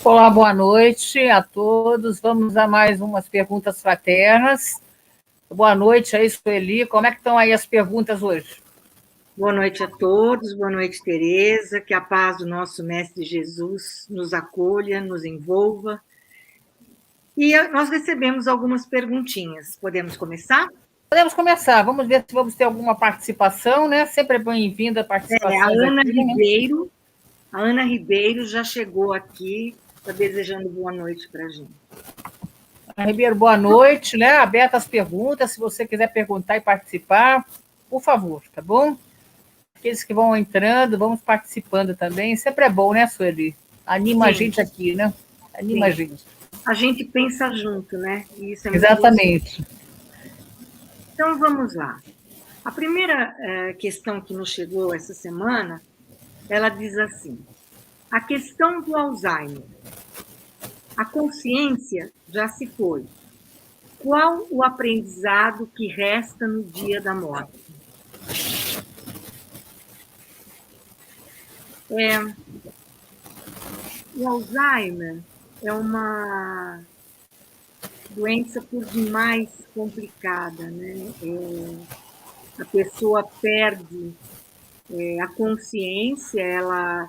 Olá, boa noite a todos. Vamos a mais umas perguntas fraternas. Boa noite aí, Sueli. Como é que estão aí as perguntas hoje? Boa noite a todos, boa noite, Tereza. Que a paz do nosso Mestre Jesus nos acolha, nos envolva. E nós recebemos algumas perguntinhas. Podemos começar? Podemos começar. Vamos ver se vamos ter alguma participação, né? Sempre é bem-vinda a participações aqui, né? A Ana Ribeiro já chegou aqui, está desejando boa noite para a gente. Ana Ribeiro, boa noite, né? Aberta as perguntas. Se você quiser perguntar e participar, por favor, tá bom? Aqueles que vão entrando, vamos participando também. Sempre é bom, né, Sueli? Anima a gente aqui, né? Anima a gente. A gente pensa junto, né? E isso é muito Exatamente. gostoso. Então, vamos lá. A primeira questão que nos chegou essa semana, ela diz assim: a questão do Alzheimer. A consciência já se foi. Qual o aprendizado que resta no dia da morte? O Alzheimer é uma doença por demais complicada, né? A pessoa perde a consciência, ela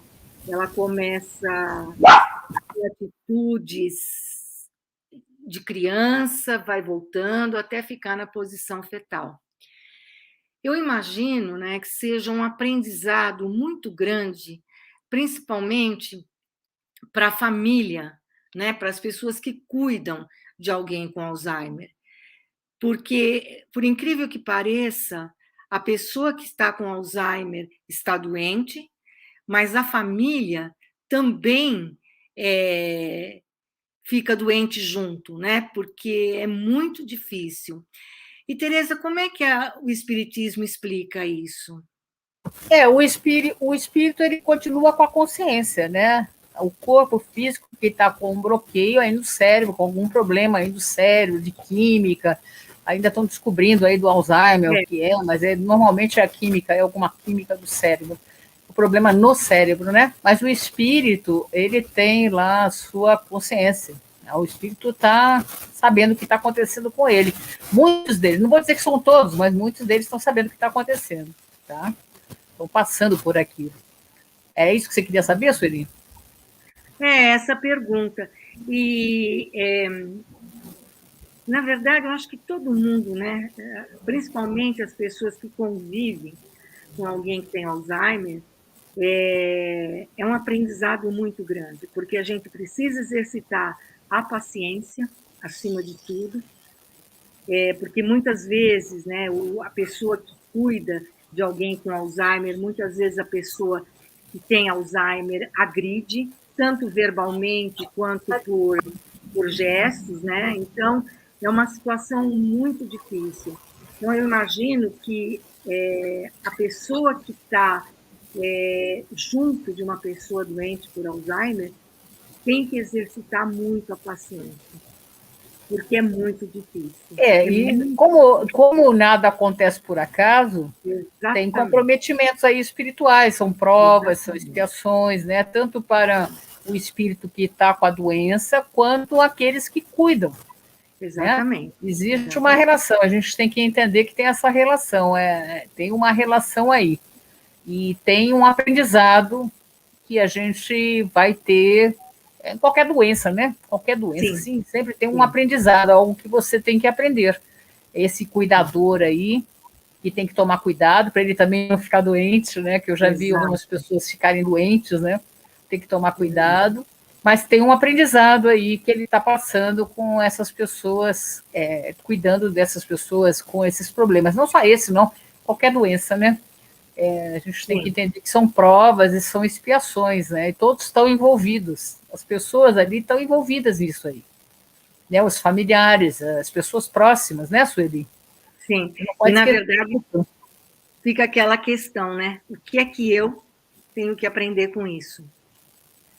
começa a ter atitudes de criança, vai voltando até ficar na posição fetal. Eu imagino, né, que seja um aprendizado muito grande, principalmente para a família, né, para as pessoas que cuidam de alguém com Alzheimer. Porque, por incrível que pareça, a pessoa que está com Alzheimer está doente, mas a família também fica doente junto, né? Porque é muito difícil. E, Tereza, como é que o Espiritismo explica isso? O espírito ele continua com a consciência, né? O corpo físico que está com um bloqueio aí no cérebro, com algum problema aí do cérebro, de química, ainda estão descobrindo aí do Alzheimer o que é, mas normalmente a química é alguma química do cérebro. O problema no cérebro, né? Mas o espírito, ele tem lá a sua consciência. O espírito está sabendo o que está acontecendo com ele. Muitos deles, não vou dizer que são todos, mas muitos deles estão sabendo o que está acontecendo, tá? Estão passando por aquilo. É isso que você queria saber, Sueli? Essa pergunta. E, na verdade, eu acho que todo mundo, né, principalmente as pessoas que convivem com alguém que tem Alzheimer, é um aprendizado muito grande, porque a gente precisa exercitar a paciência, acima de tudo, porque muitas vezes, né, a pessoa que cuida de alguém com Alzheimer, muitas vezes a pessoa que tem Alzheimer agride, tanto verbalmente quanto por gestos, né? Então, é uma situação muito difícil. Então, eu imagino que a pessoa que está junto de uma pessoa doente por Alzheimer tem que exercitar muito a paciência, porque é muito difícil. E como nada acontece por acaso, Exatamente. Tem comprometimentos aí espirituais, são provas, são expiações, né? Tanto para o espírito que está com a doença, quanto aqueles que cuidam. Exatamente. Né? Existe uma relação, a gente tem que entender que tem essa relação, tem uma relação aí. E tem um aprendizado que a gente vai ter em qualquer doença, né? Qualquer doença, sim, sempre tem um aprendizado, algo que você tem que aprender. Esse cuidador aí, que tem que tomar cuidado para ele também não ficar doente, né? Que eu já vi algumas pessoas ficarem doentes, né? Tem que tomar cuidado, mas tem um aprendizado aí que ele está passando com essas pessoas, cuidando dessas pessoas com esses problemas. Não só esse, não, qualquer doença, né? A gente tem que entender que são provas e são expiações, né? E todos estão envolvidos. As pessoas ali estão envolvidas nisso aí. Né? Os familiares, as pessoas próximas, né, Sueli? Sim, e na verdade fica aquela questão, né? O que é que eu tenho que aprender com isso?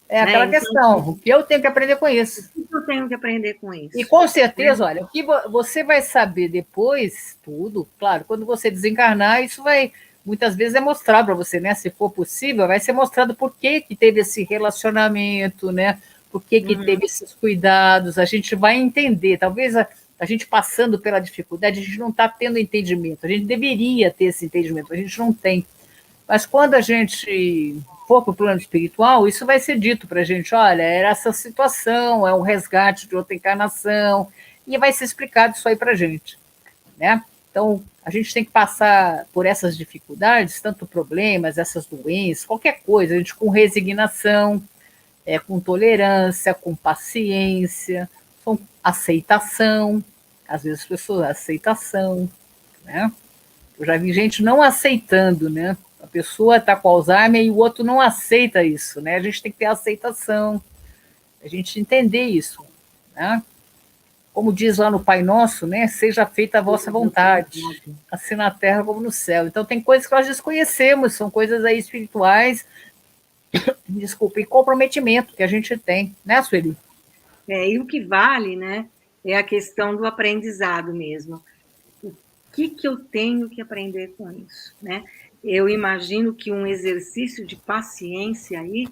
Aquela questão, o que eu tenho que aprender com isso? O que eu tenho que aprender com isso? E com certeza, olha, o que você vai saber depois, tudo, claro, quando você desencarnar, isso vai, muitas vezes é mostrado para você, né? Se for possível, vai ser mostrado por que teve esse relacionamento, né? por que teve esses cuidados, a gente vai entender. Talvez a gente passando pela dificuldade, a gente não está tendo entendimento, a gente deveria ter esse entendimento, a gente não tem. Mas quando a gente for para o plano espiritual, isso vai ser dito para a gente, olha, era essa situação, é um resgate de outra encarnação, e vai ser explicado isso aí para a gente, né? Então, a gente tem que passar por essas dificuldades, tanto problemas, essas doenças, qualquer coisa, a gente com resignação, com tolerância, com paciência, com aceitação, às vezes as pessoas, aceitação, né? Eu já vi gente não aceitando, né? A pessoa está com Alzheimer e o outro não aceita isso, né? A gente tem que ter aceitação, a gente entender isso, né? Como diz lá no Pai Nosso, né? Seja feita a vossa vontade, assim na terra como no céu. Então tem coisas que nós desconhecemos, são coisas aí espirituais, desculpa, e comprometimento que a gente tem, né, Sueli? E o que vale, né, é a questão do aprendizado mesmo. O que eu tenho que aprender com isso, né? Eu imagino que um exercício de paciência aí,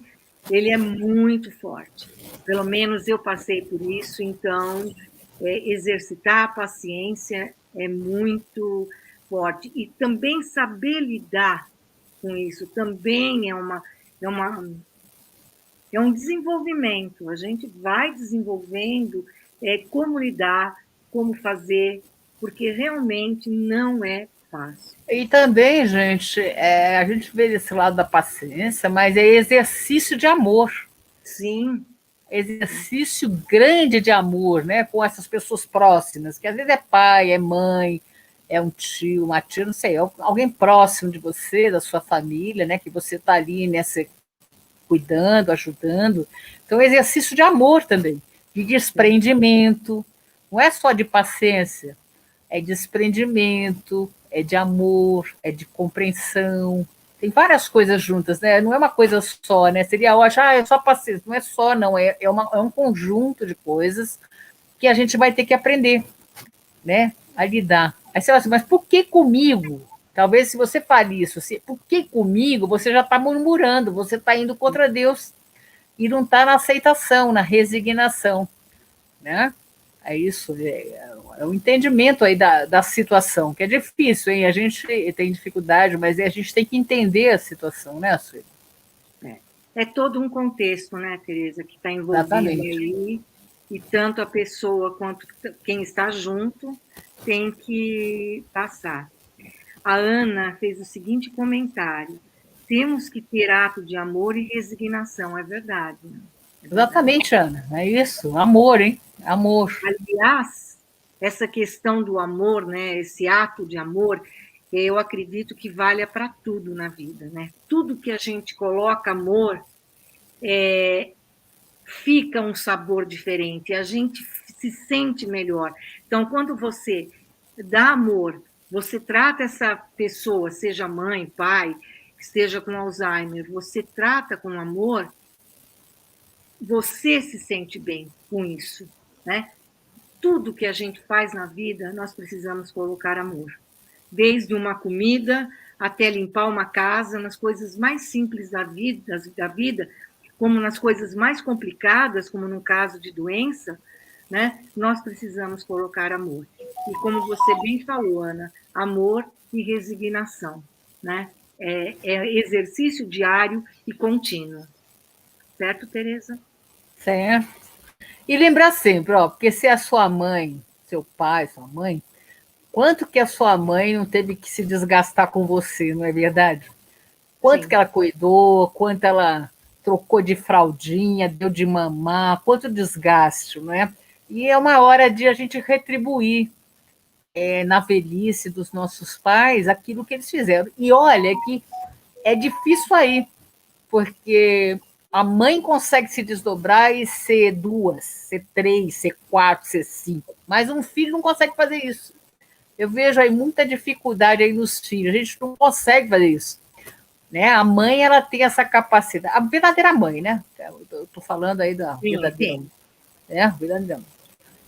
ele é muito forte. Pelo menos eu passei por isso, então exercitar a paciência é muito forte. E também saber lidar com isso também é um desenvolvimento. A gente vai desenvolvendo como lidar, como fazer, porque realmente não é fácil. E também, gente, a gente vê desse lado da paciência, mas é exercício de amor. Sim. Exercício grande de amor, né, com essas pessoas próximas, que às vezes é pai, é mãe, é um tio, uma tia, não sei, alguém próximo de você, da sua família, né, que você está ali nessa cuidando, ajudando. Então, exercício de amor também, de desprendimento, não é só de paciência, é desprendimento, é de amor, é de compreensão. Tem várias coisas juntas, né? Não é uma coisa só, né? Seria, eu acho, é só paciência. Não é só, não. É um conjunto de coisas que a gente vai ter que aprender, né? A lidar. Aí você fala assim, mas por que comigo? Talvez se você fale isso, por que comigo? Você já está murmurando, você está indo contra Deus e não está na aceitação, na resignação, né? É isso, é o entendimento aí da situação, que é difícil, hein? A gente tem dificuldade, mas a gente tem que entender a situação, né, Sueli? É todo um contexto, né, Tereza, que está envolvido aí, e tanto a pessoa quanto quem está junto tem que passar. A Ana fez o seguinte comentário: temos que ter ato de amor e resignação, é verdade. Né? Exatamente, Ana, é isso, amor, hein? Amor. Aliás, essa questão do amor, né, esse ato de amor, eu acredito que valha para tudo na vida, né? Tudo que a gente coloca amor, fica um sabor diferente, a gente se sente melhor. Então, quando você dá amor, você trata essa pessoa, seja mãe, pai, esteja com Alzheimer, você trata com amor, você se sente bem com isso, né? Tudo que a gente faz na vida, nós precisamos colocar amor. Desde uma comida até limpar uma casa, nas coisas mais simples da vida, como nas coisas mais complicadas, como no caso de doença, né? Nós precisamos colocar amor. E como você bem falou, Ana, amor e resignação, né? É exercício diário e contínuo. Certo, Tereza? Certo. E lembrar sempre, ó, porque se a sua mãe, seu pai, sua mãe, quanto que a sua mãe não teve que se desgastar com você, não é verdade? Quanto Sim. que ela cuidou, quanto ela trocou de fraldinha, deu de mamar, quanto desgaste, não é? E é uma hora de a gente retribuir na velhice dos nossos pais aquilo que eles fizeram. E olha que é difícil aí, porque a mãe consegue se desdobrar e ser 2, ser 3, ser 4, ser 5, mas um filho não consegue fazer isso. Eu vejo aí muita dificuldade aí nos filhos, a gente não consegue fazer isso. Né? A mãe, ela tem essa capacidade, a verdadeira mãe, né? Eu estou falando aí da verdadeira mãe. Verdadeira mãe.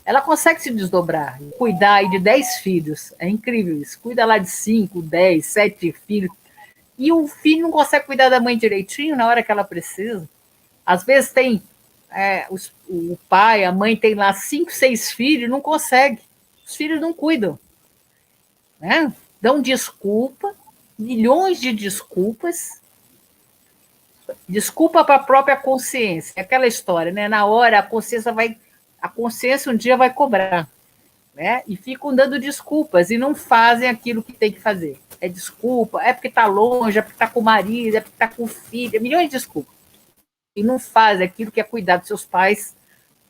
Ela consegue se desdobrar, cuidar aí de 10 filhos, é incrível isso. Cuida lá de 5, 10, 7 filhos, e o filho não consegue cuidar da mãe direitinho na hora que ela precisa. Às vezes tem o pai, a mãe tem lá 5, 6 filhos, não consegue. Os filhos não cuidam, né? Dão desculpa, milhões de desculpas, desculpa para a própria consciência, é aquela história, né? Na hora a consciência um dia vai cobrar, né? E ficam dando desculpas e não fazem aquilo que tem que fazer. É desculpa, é porque está longe, é porque está com o marido, é porque está com o filho, milhões de desculpas. E não fazem aquilo que é cuidar dos seus pais.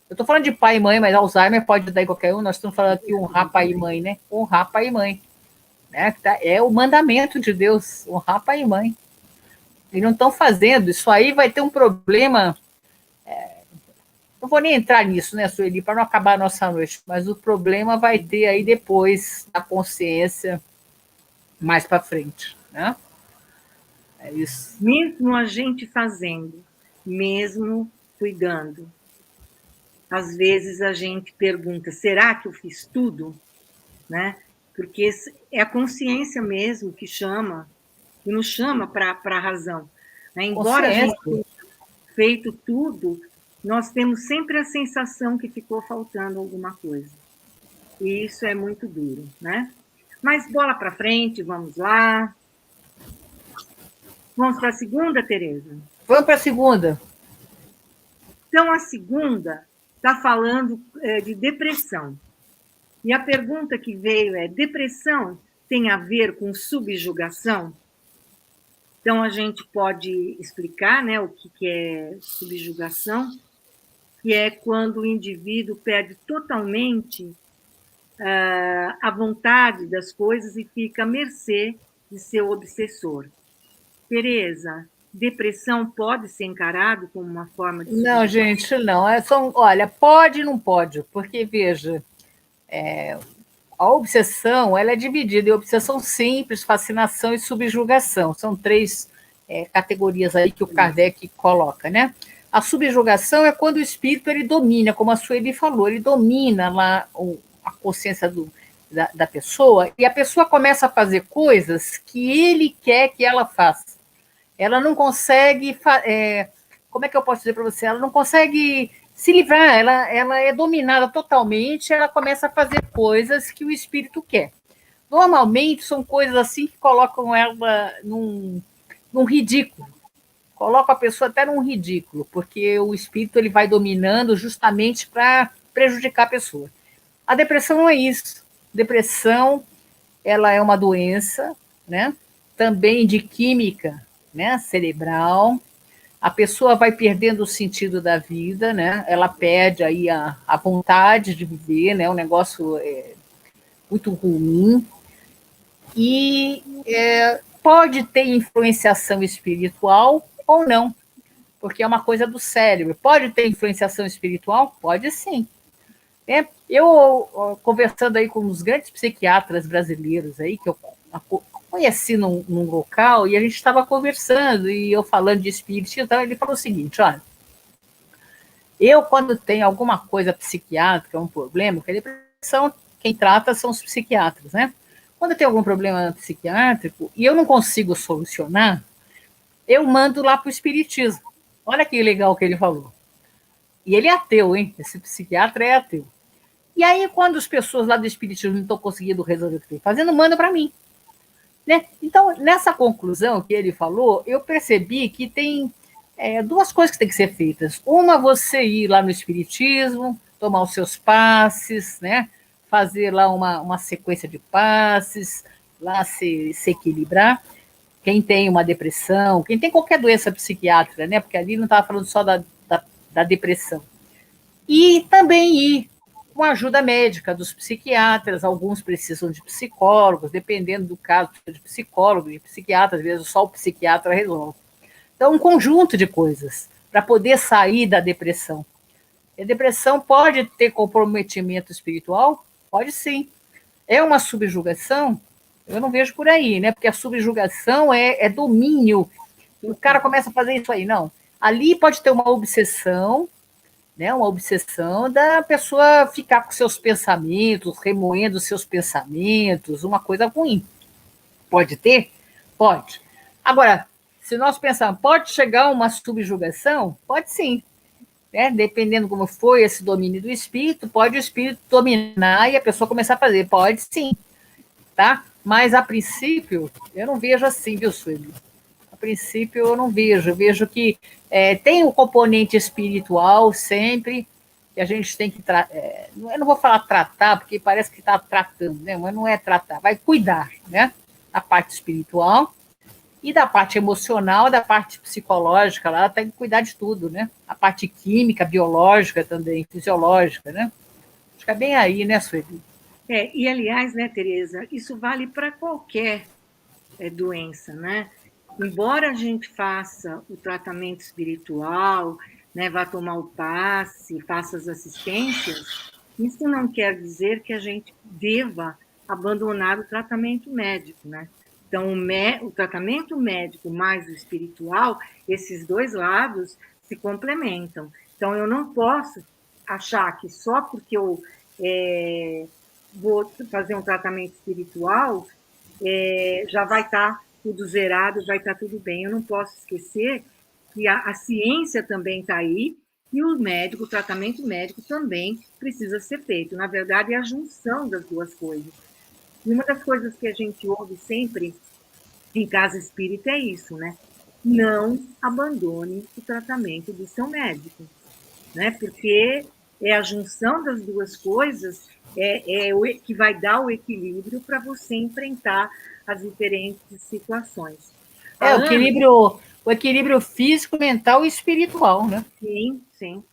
Eu estou falando de pai e mãe, mas Alzheimer pode dar em qualquer um. Nós estamos falando aqui honrar pai e mãe, né? Honrar pai e mãe. Né? É o mandamento de Deus, honrar pai e mãe. E não estão fazendo. Isso aí vai ter um problema. Não vou nem entrar nisso, né, Sueli, para não acabar a nossa noite, mas o problema vai ter aí depois, na consciência, mais para frente, né? É isso. Mesmo a gente fazendo, mesmo cuidando, às vezes a gente pergunta, será que eu fiz tudo? Né? Porque é a consciência mesmo que chama, que nos chama para a razão. Né? Embora a gente tenha feito tudo, nós temos sempre a sensação que ficou faltando alguma coisa. E isso é muito duro, né? Mas bola para frente, vamos lá. Vamos para a segunda, Tereza? Vamos para a segunda. Então, a segunda está falando de depressão. E a pergunta que veio é: depressão tem a ver com subjugação? Então, a gente pode explicar, né, o que é subjugação, que é quando o indivíduo perde totalmente a vontade das coisas e fica à mercê de seu obsessor. Tereza, depressão pode ser encarado como uma forma de subjugação? Não, gente, não. Olha, pode e não pode, porque, veja, a obsessão ela é dividida em obsessão simples, fascinação e subjugação. São 3 categorias aí que o Kardec coloca, né? A subjugação é quando o espírito ele domina, como a Sueli falou, ele domina lá a consciência da pessoa e a pessoa começa a fazer coisas que ele quer que ela faça. Ela não consegue, como é que eu posso dizer para você? Ela não consegue se livrar, ela é dominada totalmente, ela começa a fazer coisas que o espírito quer. Normalmente são coisas assim que colocam ela num ridículo, colocam a pessoa até num ridículo, porque o espírito ele vai dominando justamente para prejudicar a pessoa. A depressão não é isso. Depressão, ela é uma doença, né? Também de química, né? Cerebral. A pessoa vai perdendo o sentido da vida, né? Ela perde aí a vontade de viver, né? Um negócio muito ruim. E pode ter influenciação espiritual ou não, porque é uma coisa do cérebro. Pode ter influenciação espiritual? Pode sim. Eu, conversando aí com uns grandes psiquiatras brasileiros aí, que eu conheci num local, e a gente estava conversando, e eu falando de espiritismo, ele falou o seguinte: olha, eu, quando tenho alguma coisa psiquiátrica, um problema, porque a depressão, quem trata são os psiquiatras, né? Quando eu tenho algum problema psiquiátrico e eu não consigo solucionar, eu mando lá para o espiritismo. Olha que legal que ele falou. E ele é ateu, hein? Esse psiquiatra é ateu. E aí, quando as pessoas lá do espiritismo não estão conseguindo resolver o que estão fazendo, manda para mim. Né? Então, nessa conclusão que ele falou, eu percebi que tem 2 coisas que têm que ser feitas. Uma, você ir lá no espiritismo, tomar os seus passes, né? Fazer lá uma sequência de passes, lá se equilibrar. Quem tem uma depressão, quem tem qualquer doença psiquiátrica, né? Porque ali não estava falando só da depressão. E também ir com ajuda médica dos psiquiatras, alguns precisam de psicólogos, dependendo do caso de psicólogo, de psiquiatra, às vezes só o psiquiatra resolve. Então, um conjunto de coisas para poder sair da depressão. E a depressão pode ter comprometimento espiritual? Pode sim. É uma subjugação? Eu não vejo por aí, né? Porque a subjugação é domínio. O cara começa a fazer isso aí, não. Ali pode ter uma obsessão, né? Uma obsessão da pessoa ficar com seus pensamentos, remoendo seus pensamentos, uma coisa ruim. Pode ter? Pode. Agora, se nós pensarmos, pode chegar uma subjugação? Pode sim. né? Dependendo como foi esse domínio do espírito, pode o espírito dominar e a pessoa começar a fazer. Pode sim, tá? Mas a princípio, eu não vejo assim, viu, Sueli? A princípio, eu não vejo. Eu vejo que tem o componente espiritual sempre, que a gente tem que. Eu não vou falar tratar, porque parece que está tratando, né? Mas não é tratar, vai cuidar, né? Da parte espiritual e da parte emocional, da parte psicológica, lá tem que cuidar de tudo, né? A parte química, biológica também, fisiológica, né? Acho que é bem aí, né, Sueli? E, aliás, né, Tereza, isso vale para qualquer doença, né? Embora a gente faça o tratamento espiritual, né, vá tomar o passe, faça as assistências, isso não quer dizer que a gente deva abandonar o tratamento médico, né? Então, o tratamento médico mais o espiritual, esses dois lados se complementam. Então, eu não posso achar que só porque eu vou fazer um tratamento espiritual, já vai estar tudo zerado, vai estar tudo bem. Eu não posso esquecer que a ciência também está aí e o médico, o tratamento médico também precisa ser feito. Na verdade, é a junção das duas coisas. E uma das coisas que a gente ouve sempre em casa espírita é isso, né? Não abandone o tratamento do seu médico, né? Porque é a junção das duas coisas o que vai dar o equilíbrio para você enfrentar as diferentes situações. A Ana, O equilíbrio físico, mental e espiritual, né? sim, sim.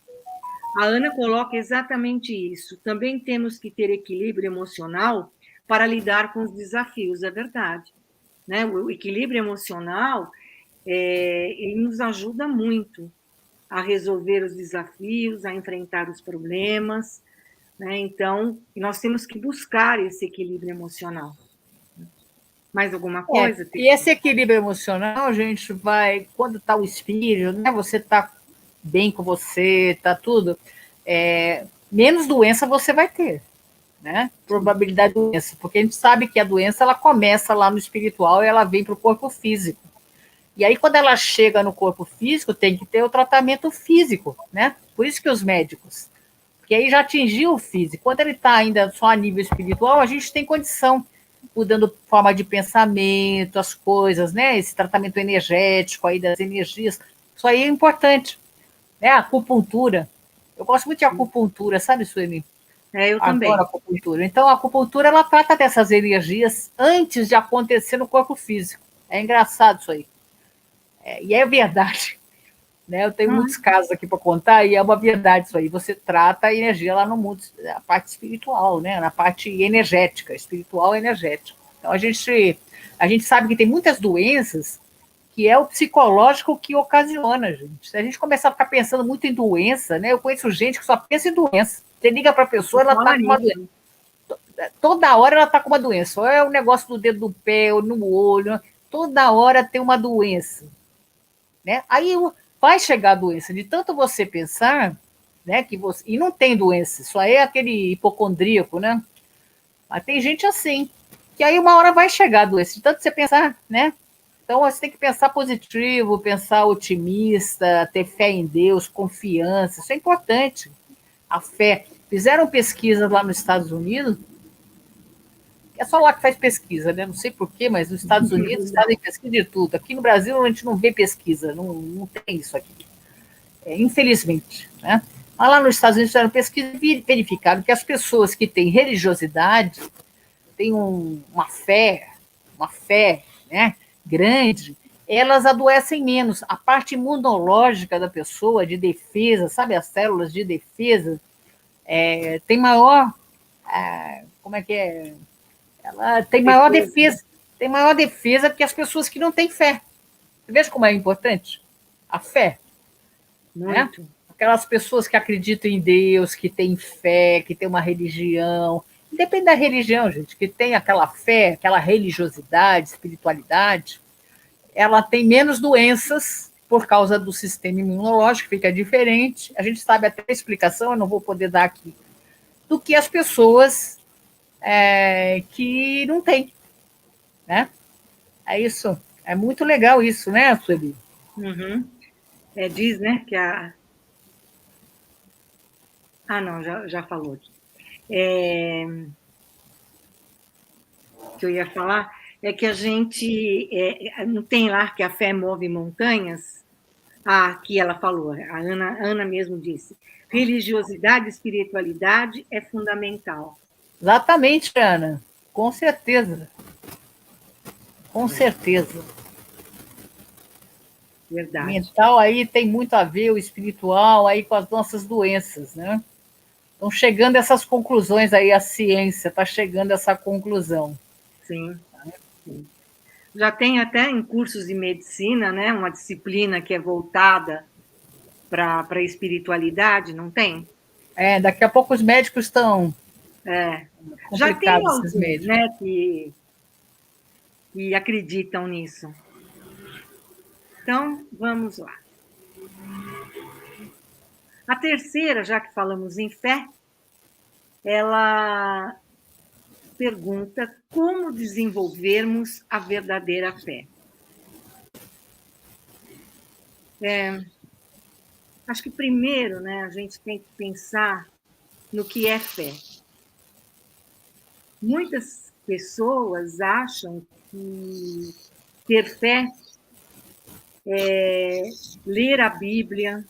A Ana coloca exatamente isso. Também temos que ter equilíbrio emocional para lidar com os desafios, é verdade. Né? O equilíbrio emocional, ele nos ajuda muito a resolver os desafios, a enfrentar os problemas, né? Então, nós temos que buscar esse equilíbrio emocional. Mais alguma coisa? E esse equilíbrio emocional, a gente vai, quando está o espírito, né? Você está bem com você, está tudo, menos doença você vai ter, né? Probabilidade de doença, porque a gente sabe que a doença ela começa lá no espiritual e ela vem para o corpo físico. E aí, quando ela chega no corpo físico, tem que ter o tratamento físico, né? Por isso que os médicos, porque aí já atingiu o físico. Quando ele está ainda só a nível espiritual, a gente tem condição, mudando forma de pensamento, as coisas, né? Esse tratamento energético aí das energias, isso aí é importante, né? A acupuntura. Eu gosto muito de acupuntura, sabe, Sueli? Eu Adoro também. acupuntura. Então, a acupuntura, ela trata dessas energias antes de acontecer no corpo físico. É engraçado isso aí. E é verdade. Né? Eu tenho muitos casos aqui para contar e é uma verdade isso aí. Você trata a energia lá no mundo, a parte espiritual, né? Na parte energética, espiritual e energética. Então a gente sabe que tem muitas doenças que é o psicológico que ocasiona, gente. Se a gente começar a ficar pensando muito em doença, né? Eu conheço gente que só pensa em doença. Você liga para a pessoa, ela está com uma doença. Toda hora ela está com uma doença. Ou é o negócio do dedo do pé, ou no olho. Toda hora tem uma doença. Né? Aí vai chegar a doença, de tanto você pensar, né, que você, e não tem doença, só é aquele hipocondríaco, né? Mas tem gente assim, que aí uma hora vai chegar a doença, de tanto você pensar, né? Então você tem que pensar positivo, pensar otimista, ter fé em Deus, confiança, isso é importante. A fé. Fizeram pesquisas lá nos Estados Unidos, é só lá que faz pesquisa, né? Não sei porquê, mas nos Estados Unidos fazem pesquisa de tudo. Aqui no Brasil a gente não vê pesquisa, não tem isso aqui. Infelizmente. Né? Mas lá nos Estados Unidos fizeram pesquisa e verificaram que as pessoas que têm religiosidade, têm uma fé né, grande, elas adoecem menos. A parte imunológica da pessoa, de defesa, sabe, as células de defesa, tem maior. Como é que é? Ela tem maior defesa que as pessoas que não têm fé. Você veja como é importante? A fé. Né? Muito. Aquelas pessoas que acreditam em Deus, que têm fé, que têm uma religião, independe da religião, gente, que tem aquela fé, aquela religiosidade, espiritualidade, ela tem menos doenças por causa do sistema imunológico, fica diferente. A gente sabe até a explicação, eu não vou poder dar aqui, do que as pessoas que não têm, né? É isso. É muito legal isso, né, Sueli? Uhum. Diz, né, que Não, já falou. O que eu ia falar é que a gente não tem lá que a fé move montanhas. Aqui ela falou, a Ana mesmo disse, religiosidade e espiritualidade é fundamental. Exatamente, Ana, com certeza. Com certeza. Verdade. Mental aí tem muito a ver, o espiritual aí com as nossas doenças, né? Estão chegando essas conclusões aí, a ciência está chegando a essa conclusão. Sim, sim. Já tem até em cursos de medicina, né, uma disciplina que é voltada para a espiritualidade, não tem? Daqui a pouco os médicos estão Já tem complicados, esses alguns, médicos. né, que acreditam nisso. Então, vamos lá. A terceira, já que falamos em fé, ela pergunta como desenvolvermos a verdadeira fé. Acho que primeiro, né, a gente tem que pensar no que é fé. Muitas pessoas acham que ter fé é ler a Bíblia,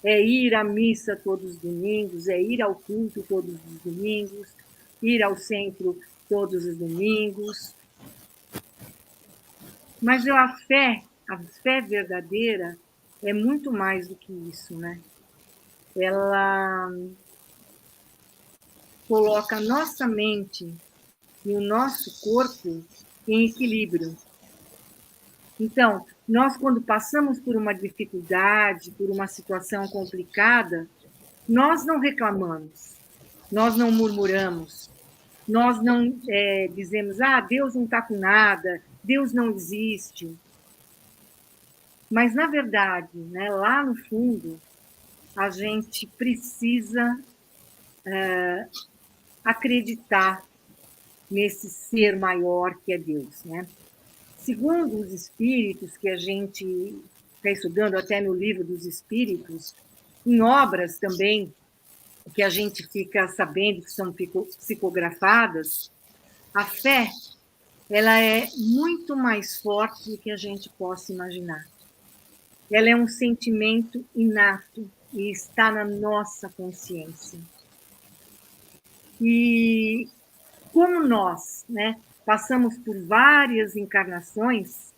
é ir à missa todos os domingos, é ir ao culto todos os domingos, ir ao centro todos os domingos. Mas a fé verdadeira é muito mais do que isso, né? Ela coloca a nossa mente e o nosso corpo em equilíbrio. Então, nós, quando passamos por uma dificuldade, por uma situação complicada, nós não reclamamos, nós não murmuramos, nós não dizemos, Deus não está com nada, Deus não existe. Mas, na verdade, né, lá no fundo, a gente precisa acreditar nesse ser maior que é Deus, né? Segundo os espíritos que a gente está estudando até no livro dos espíritos, em obras também que a gente fica sabendo que são psicografadas, a fé ela é muito mais forte do que a gente possa imaginar. Ela é um sentimento inato e está na nossa consciência. E como nós, né, passamos por várias encarnações,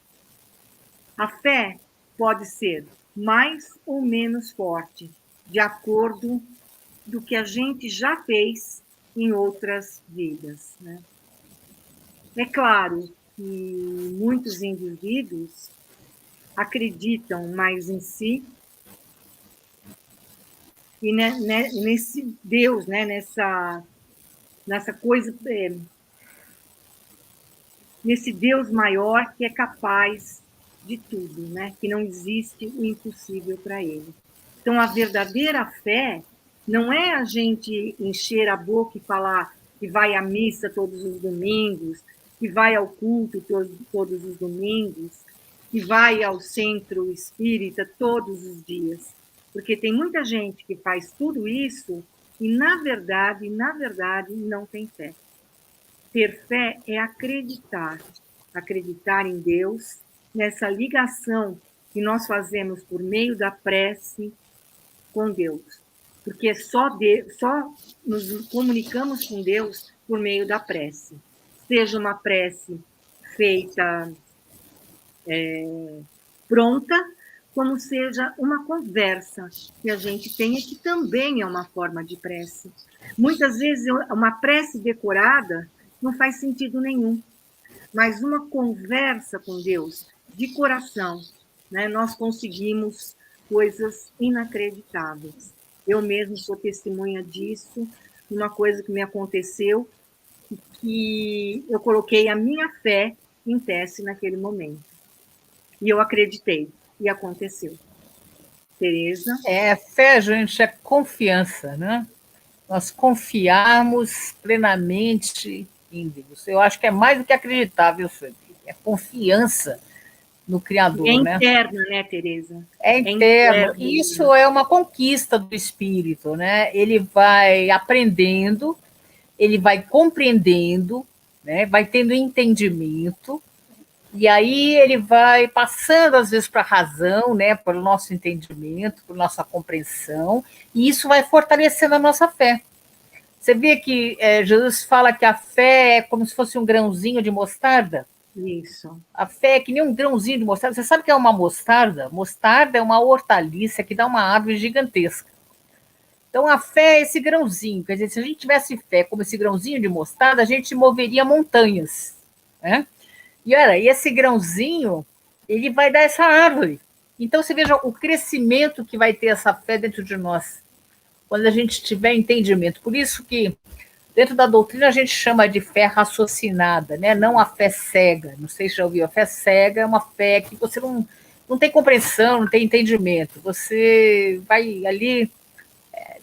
a fé pode ser mais ou menos forte, de acordo do que a gente já fez em outras vidas, né? É claro que muitos indivíduos acreditam mais em si e nesse Deus, né, nessa coisa, nesse Deus maior que é capaz de tudo, né? Que não existe o impossível para ele. Então, a verdadeira fé não é a gente encher a boca e falar que vai à missa todos os domingos, que vai ao culto todos os domingos, que vai ao centro espírita todos os dias. Porque tem muita gente que faz tudo isso e, na verdade, não tem fé. Ter fé é acreditar em Deus, nessa ligação que nós fazemos por meio da prece com Deus. Porque só nos comunicamos com Deus por meio da prece. Seja uma prece feita pronta, como seja uma conversa que a gente tenha, que também é uma forma de prece. Muitas vezes, uma prece decorada não faz sentido nenhum, mas uma conversa com Deus, de coração, né, nós conseguimos coisas inacreditáveis. Eu mesmo sou testemunha disso, uma coisa que me aconteceu, que eu coloquei a minha fé em teste naquele momento. E eu acreditei, e aconteceu. Tereza? Fé, gente, é confiança, né? Nós confiarmos plenamente em Deus. Eu acho que é mais do que acreditar, viu, Felipe? É confiança no Criador, é né? interno, né, Tereza? É interno. E isso é uma conquista do espírito, né? Ele vai aprendendo, ele vai compreendendo, né? Vai tendo entendimento, e aí ele vai passando, às vezes, para a razão, né? Para o nosso entendimento, para a nossa compreensão, e isso vai fortalecendo a nossa fé. Você vê que Jesus fala que a fé é como se fosse um grãozinho de mostarda? Isso. A fé é que nem um grãozinho de mostarda. Você sabe o que é uma mostarda? Mostarda é uma hortaliça que dá uma árvore gigantesca. Então, a fé é esse grãozinho. Quer dizer, se a gente tivesse fé como esse grãozinho de mostarda, a gente moveria montanhas, né? E olha, esse grãozinho, ele vai dar essa árvore. Então, você veja o crescimento que vai ter essa fé dentro de nós, quando a gente tiver entendimento. Por isso que, dentro da doutrina, a gente chama de fé raciocinada, né? Não a fé cega. Não sei se já ouviu. A fé cega é uma fé que você não tem compreensão, não tem entendimento. Você vai ali,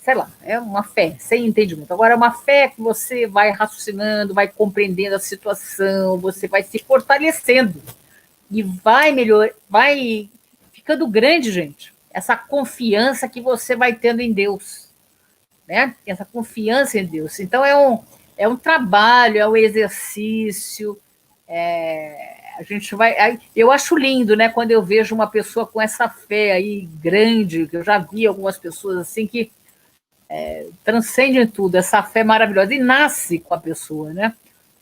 sei lá, é uma fé sem entendimento. Agora, é uma fé que você vai raciocinando, vai compreendendo a situação, você vai se fortalecendo e vai ficando grande, gente. Essa confiança que você vai tendo em Deus, né? Essa confiança em Deus. Então, é um trabalho, é um exercício. A gente vai. Eu acho lindo, né? Quando eu vejo uma pessoa com essa fé aí grande, que eu já vi algumas pessoas assim que transcendem tudo, essa fé maravilhosa, e nasce com a pessoa, né?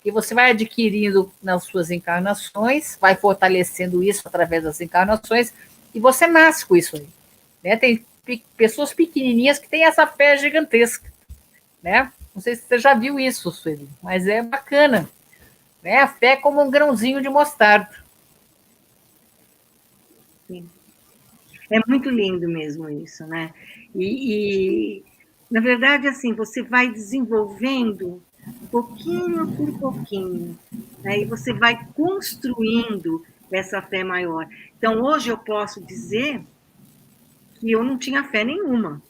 E você vai adquirindo nas suas encarnações, vai fortalecendo isso através das encarnações, e você nasce com isso aí. Né? Tem pessoas pequenininhas que têm essa fé gigantesca, né? Não sei se você já viu isso, Sueli, mas é bacana. Né? A fé é como um grãozinho de mostarda. Sim. É muito lindo mesmo isso, né? Na verdade, assim, você vai desenvolvendo pouquinho por pouquinho, né? E você vai construindo essa fé maior. Então, hoje eu posso dizer que eu não tinha fé nenhuma,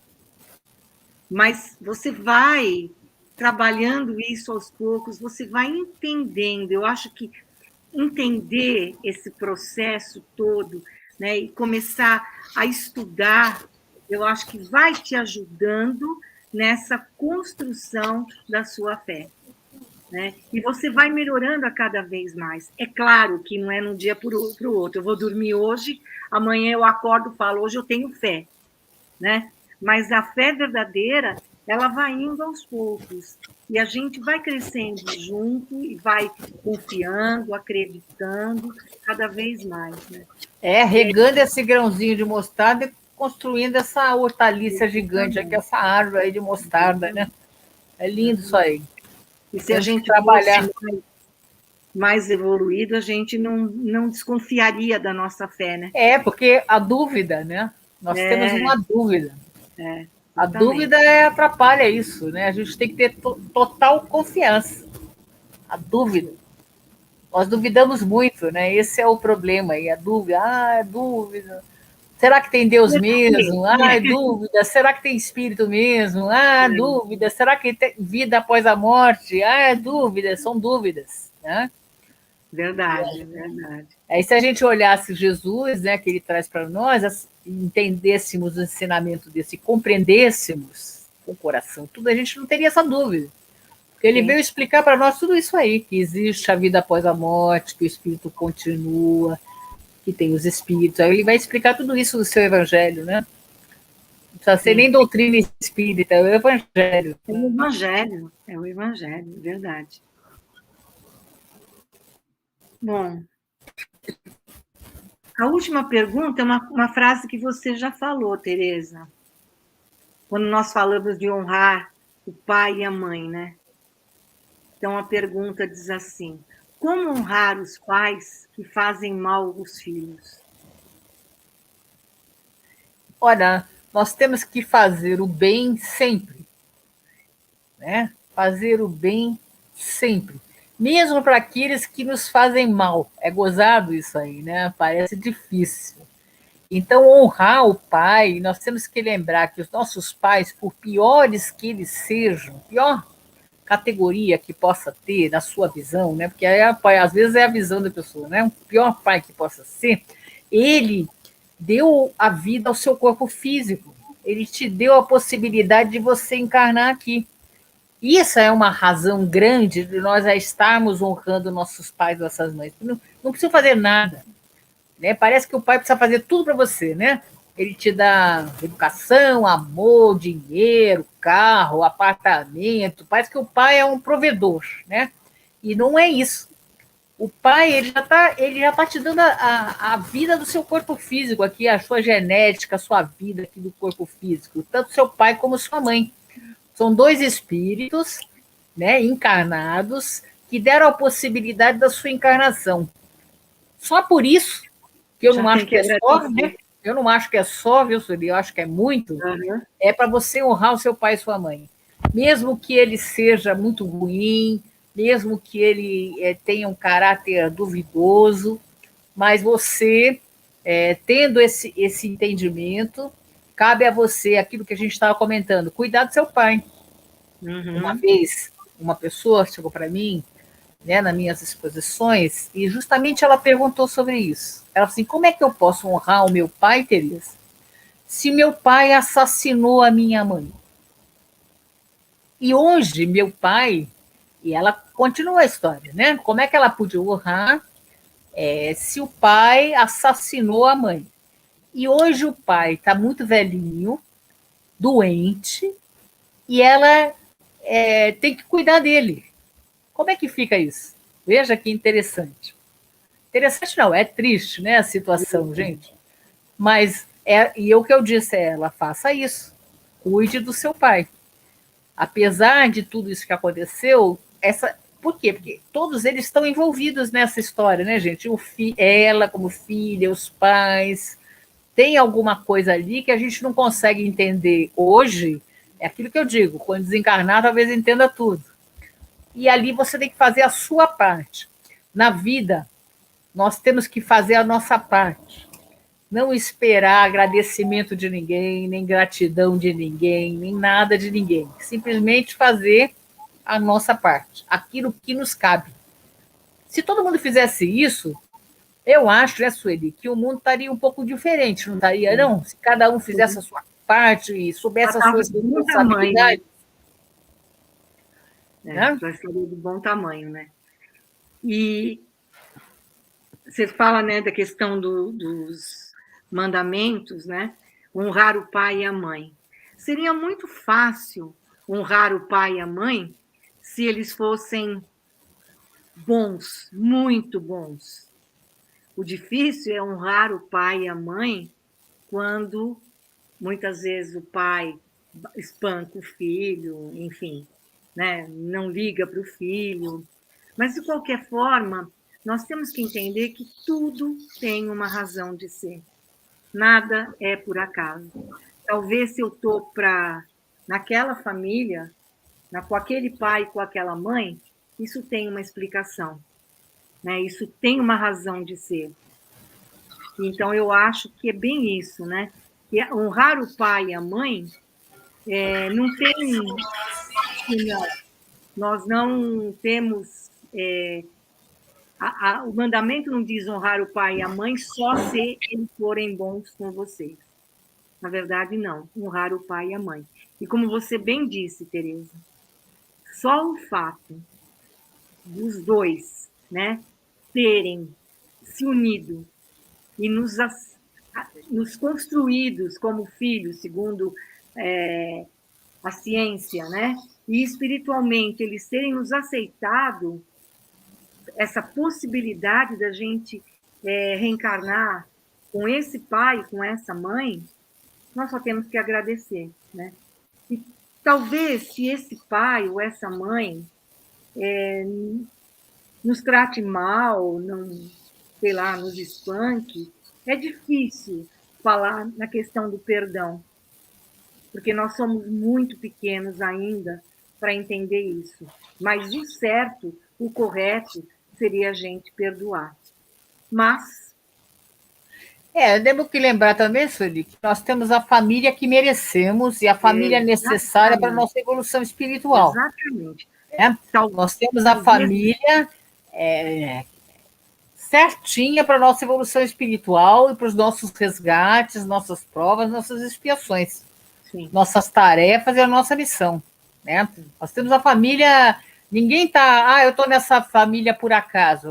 mas você vai trabalhando isso aos poucos, você vai entendendo. Eu acho que entender esse processo todo, né, e começar a estudar, eu acho que vai te ajudando nessa construção da sua fé. Né? E você vai melhorando a cada vez mais. É claro que não é de um dia para o outro. Eu vou dormir hoje, amanhã eu acordo e falo, hoje eu tenho fé. Né? Mas a fé verdadeira, ela vai indo aos poucos. E a gente vai crescendo junto e vai confiando, acreditando cada vez mais. Né? Regando esse grãozinho de mostarda e construindo essa hortaliça gigante, aqui, essa árvore aí de mostarda, né? É lindo isso aí. E se a gente trabalhar mais evoluído, a gente não desconfiaria da nossa fé, né? Porque a dúvida, né? Nós temos uma dúvida. A dúvida atrapalha isso, né? A gente tem que ter total confiança. A dúvida. Nós duvidamos muito, né? Esse é o problema aí, a dúvida. É dúvida. Será que tem Deus mesmo? É dúvida. Será que tem espírito mesmo? Dúvida. Será que tem vida após a morte? É dúvida. São dúvidas, né? Verdade, verdade. Aí, se a gente olhasse Jesus, né, que ele traz para nós, entendêssemos o ensinamento desse, compreendêssemos com o coração tudo, a gente não teria essa dúvida. Porque ele veio explicar para nós tudo isso aí, que existe a vida após a morte, que o espírito continua, que tem os espíritos. Aí ele vai explicar tudo isso no seu evangelho, né? Não precisa ser nem doutrina espírita, é o evangelho. É o evangelho, verdade. Bom, a última pergunta é uma frase que você já falou, Tereza, quando nós falamos de honrar o pai e a mãe, né? Então, a pergunta diz assim: como honrar os pais que fazem mal aos filhos? Olha, nós temos que fazer o bem sempre, né? Fazer o bem sempre. Mesmo para aqueles que nos fazem mal. É gozado isso aí, né? Parece difícil. Então, honrar o pai, nós temos que lembrar que os nossos pais, por piores que eles sejam, pior categoria que possa ter na sua visão, né? Porque aí, às vezes é a visão da pessoa, né? O pior pai que possa ser, Ele deu a vida ao seu corpo físico. Ele te deu a possibilidade de você encarnar aqui. Isso é uma razão grande de nós já estarmos honrando nossos pais, nossas mães. Não precisa fazer nada. Né? Parece que o pai precisa fazer tudo para você, né? Ele te dá educação, amor, dinheiro, carro, apartamento. Parece que o pai é um provedor, né? E não é isso. O pai, ele já tá te dando a vida do seu corpo físico aqui, a sua genética, a sua vida aqui do corpo físico. Tanto seu pai como sua mãe. São dois espíritos, né, encarnados, que deram a possibilidade da sua encarnação. Só por isso, que eu não acho que é só, né? Eu não acho que é só, viu, Sueli? Eu acho que é muito. É para você honrar o seu pai e sua mãe. Mesmo que ele seja muito ruim, mesmo que ele tenha um caráter duvidoso, mas você, tendo esse entendimento, cabe a você aquilo que a gente estava comentando, cuidar do seu pai. Uma vez, uma pessoa chegou para mim, né, nas minhas exposições, e justamente ela perguntou sobre isso. Ela falou assim, como é que eu posso honrar o meu pai, Tereza, se meu pai assassinou a minha mãe? E hoje, meu pai, e ela continua a história, né? Como é que ela podia honrar se o pai assassinou a mãe? E hoje o pai está muito velhinho, doente, e ela tem que cuidar dele. Como é que fica isso? Veja que interessante. Interessante não, é triste, né, a situação, gente. Mas, e o que eu disse a ela, faça isso. Cuide do seu pai. Apesar de tudo isso que aconteceu, por quê? Porque todos eles estão envolvidos nessa história, né, gente? Ela como filha, os pais. Tem alguma coisa ali que a gente não consegue entender hoje. É aquilo que eu digo, quando desencarnar, talvez entenda tudo. E ali você tem que fazer a sua parte. Na vida, nós temos que fazer a nossa parte. Não esperar agradecimento de ninguém, nem gratidão de ninguém, nem nada de ninguém. Simplesmente fazer a nossa parte, aquilo que nos cabe. Se todo mundo fizesse isso, eu acho, né, Sueli, que o mundo estaria um pouco diferente, não estaria, não? Se cada um fizesse a sua parte e soubesse as suas responsabilidades. Já seria de bom tamanho, né? E você fala, né, da questão dos mandamentos, né? Honrar o pai e a mãe. Seria muito fácil honrar o pai e a mãe se eles fossem bons, muito bons. O difícil é honrar o pai e a mãe quando, muitas vezes, o pai espanca o filho, enfim, né? Não liga para o filho. Mas, de qualquer forma, nós temos que entender que tudo tem uma razão de ser. Nada é por acaso. Talvez se eu estou naquela família, com aquele pai e com aquela mãe, isso tem uma explicação. Né? Isso tem uma razão de ser. Então, eu acho que é bem isso, né? Que honrar o pai e a mãe não tem... Nós não temos... o mandamento não diz honrar o pai e a mãe só se eles forem bons com vocês. Na verdade, não. Honrar o pai e a mãe. E como você bem disse, Tereza, só o fato dos dois, né, terem se unido e nos construídos como filhos, segundo a ciência, né, e espiritualmente eles terem nos aceitado essa possibilidade da gente reencarnar com esse pai, com essa mãe, nós só temos que agradecer, né? E talvez se esse pai ou essa mãe nos trate mal, não, sei lá, nos espanque, é difícil falar na questão do perdão, porque nós somos muito pequenos ainda para entender isso. Mas o certo, o correto, seria a gente perdoar. Mas... Temos que lembrar também, Sueli, que nós temos a família que merecemos e a família necessária para a nossa evolução espiritual. Exatamente. Nós temos a família certinha para a nossa evolução espiritual e para os nossos resgates, nossas provas, nossas expiações, Sim. nossas tarefas e a nossa missão, né? Nós temos a família, ninguém tá, eu estou nessa família por acaso.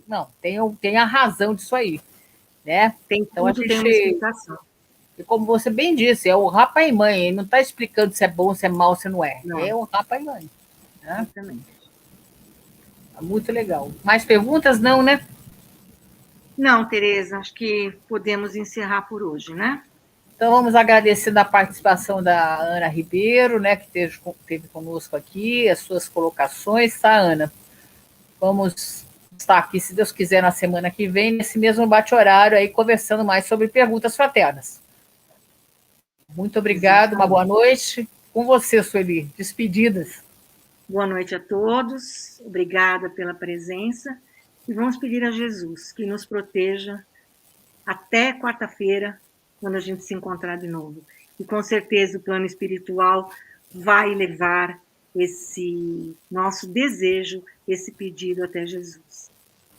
Não, tem a razão disso aí, né? Então a Tudo tem uma gente, explicação. e como você bem disse, é o rapaz e mãe, ele não está explicando se é bom, se é mal, se não é. Não, É o rapaz e mãe. Né? exatamente. Muito legal. Mais perguntas? Não, né? Não, Tereza, acho que podemos encerrar por hoje, né? Então, vamos agradecer a participação da Ana Ribeiro, né, que esteve conosco aqui, as suas colocações, tá, Ana? Vamos estar aqui, se Deus quiser, na semana que vem, nesse mesmo bate-horário, aí, conversando mais sobre perguntas fraternas. Muito obrigado, uma boa noite. Com você, Sueli. Despedidas. Boa noite a todos, obrigada pela presença, e vamos pedir a Jesus que nos proteja até quarta-feira, quando a gente se encontrar de novo. E com certeza o plano espiritual vai levar esse nosso desejo, esse pedido até Jesus.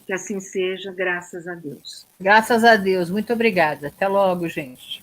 Que assim seja, graças a Deus. Graças a Deus. Muito obrigada. Até logo, gente.